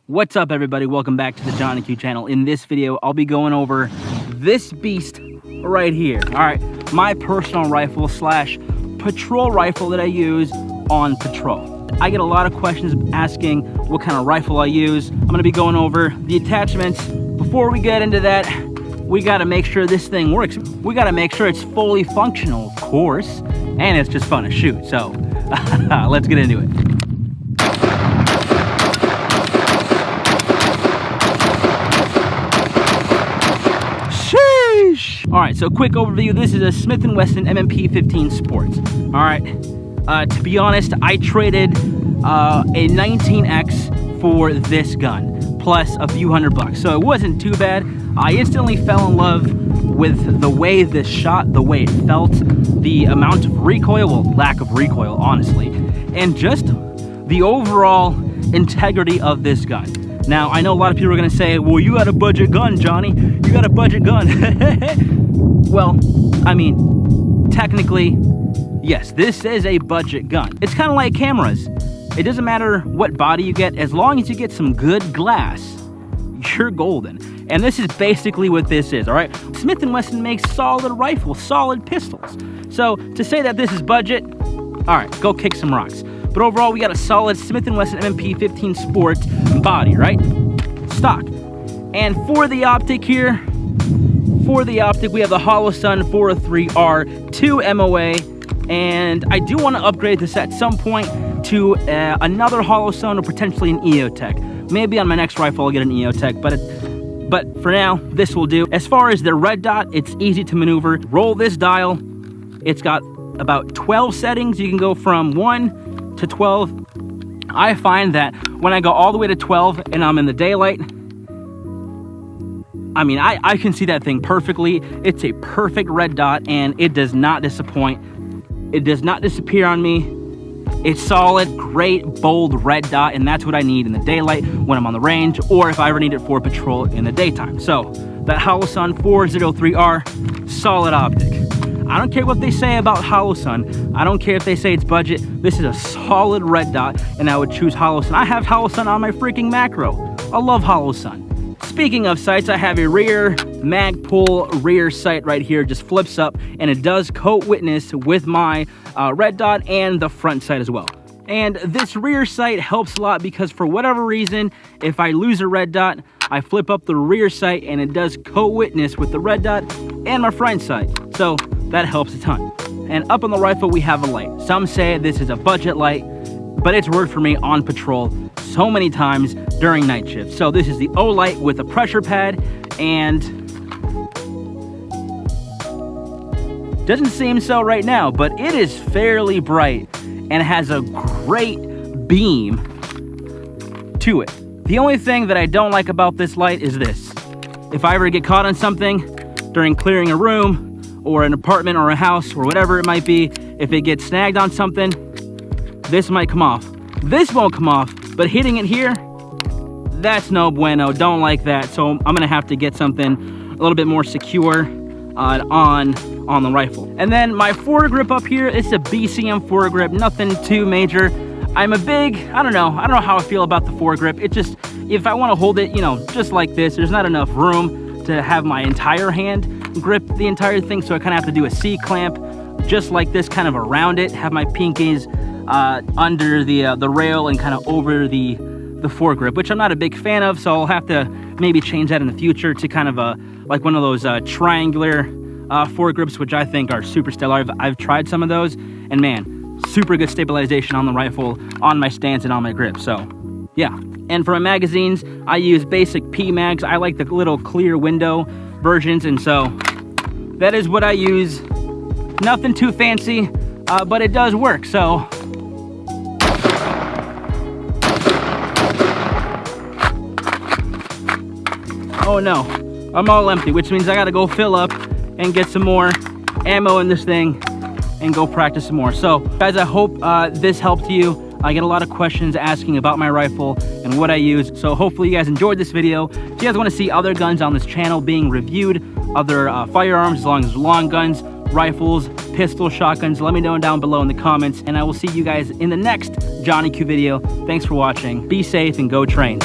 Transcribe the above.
What's up, everybody? Welcome back to the Johnny Q channel. In this video, I'll be going over this beast right here. All right, my personal rifle slash patrol rifle that I use on patrol. I get a lot of questions asking what kind of rifle I use. I'm gonna be going over the attachments. Before we get into that, we gotta make sure this thing works. We gotta make sure it's fully functional, of course, and it's just fun to shoot. So let's get into it. All right, so quick overview. This is a Smith & Wesson M&P15 Sports. All right, to be honest, I traded a 19X for this gun, plus a few $100. So it wasn't too bad. I instantly fell in love with the way this shot, the way it felt, the amount of recoil, well, lack of recoil, honestly, and just the overall integrity of this gun. Now, I know a lot of people are gonna say, well, you got a budget gun, Johnny. You got a budget gun. Well, I mean, technically, yes, this is a budget gun. It's kind of like cameras. It doesn't matter what body you get, as long as you get some good glass, you're golden. And this is basically what this is, all right? Smith & Wesson makes solid rifles, solid pistols. So to say that this is budget, all right, go kick some rocks. But overall, we got a solid Smith & Wesson M&P15 Sports body, right? Stock. And for the optic here, we have the Holosun 403R 2 MOA. And I do want to upgrade this at some point to another Holosun or potentially an EOTech. Maybe on my next rifle, I'll get an EOTech, but for now, this will do. As far as the red dot, it's easy to maneuver. Roll this dial. It's got about 12 settings. You can go from 1 to 12. I find that when I go all the way to 12 and I'm in the daylight, I mean, I can see that thing perfectly. It's a perfect red dot and it does not disappoint. It does not disappear on me. It's solid, great, bold red dot, and that's what I need in the daylight when I'm on the range, or if I ever need it for patrol in the daytime. So that Holosun 403R, solid optic. I don't care what they say about Holosun. I don't care if they say it's budget. This is a solid red dot, and I would choose Holosun. I have Holosun on my freaking macro. I love Holosun. Speaking of sights, I have a rear Magpul rear sight right here. Just flips up, and it does coat witness with my red dot and the front sight as well. And this rear sight helps a lot because for whatever reason, if I lose a red dot, I flip up the rear sight and it does co-witness with the red dot and my front sight. So that helps a ton. And up on the rifle, we have a light. Some say this is a budget light, but it's worked for me on patrol so many times during night shift. So this is the O light with a pressure pad, and doesn't seem so right now, but it is fairly bright and has a great beam to it. The only thing that I don't like about this light is this. If I ever get caught on something during clearing a room or an apartment or a house or whatever it might be, if it gets snagged on something, this might come off. This won't come off, but hitting it here, that's no bueno. Don't like that. So I'm gonna have to get something a little bit more secure on the rifle. And then my foregrip up here, it's a BCM foregrip, nothing too major. I'm a big, I don't know how I feel about the foregrip. It just, if I want to hold it, you know, just like this, there's not enough room to have my entire hand grip the entire thing, so I kind of have to do a C-clamp, just like this, kind of around it, have my pinkies under the rail and kind of over the foregrip, which I'm not a big fan of, so I'll have to maybe change that in the future to kind of like one of those triangular foregrips, which I think are super stellar. I've tried some of those, and man, super good stabilization on the rifle, on my stance, and on my grip. So yeah. And for my magazines, I use basic P mags. I like the little clear window versions, and so that is what I use. Nothing too fancy, but it does work. So oh no, I'm all empty, which means I gotta go fill up and get some more ammo in this thing and go practice some more. So guys, I hope this helped you. I get a lot of questions asking about my rifle and what I use, so hopefully you guys enjoyed this video. If you guys want to see other guns on this channel being reviewed, other firearms, as long as long guns, rifles, pistols, shotguns, let me know down below in the comments, and I will see you guys in the next Johnny Q video. Thanks for watching. Be safe and go train.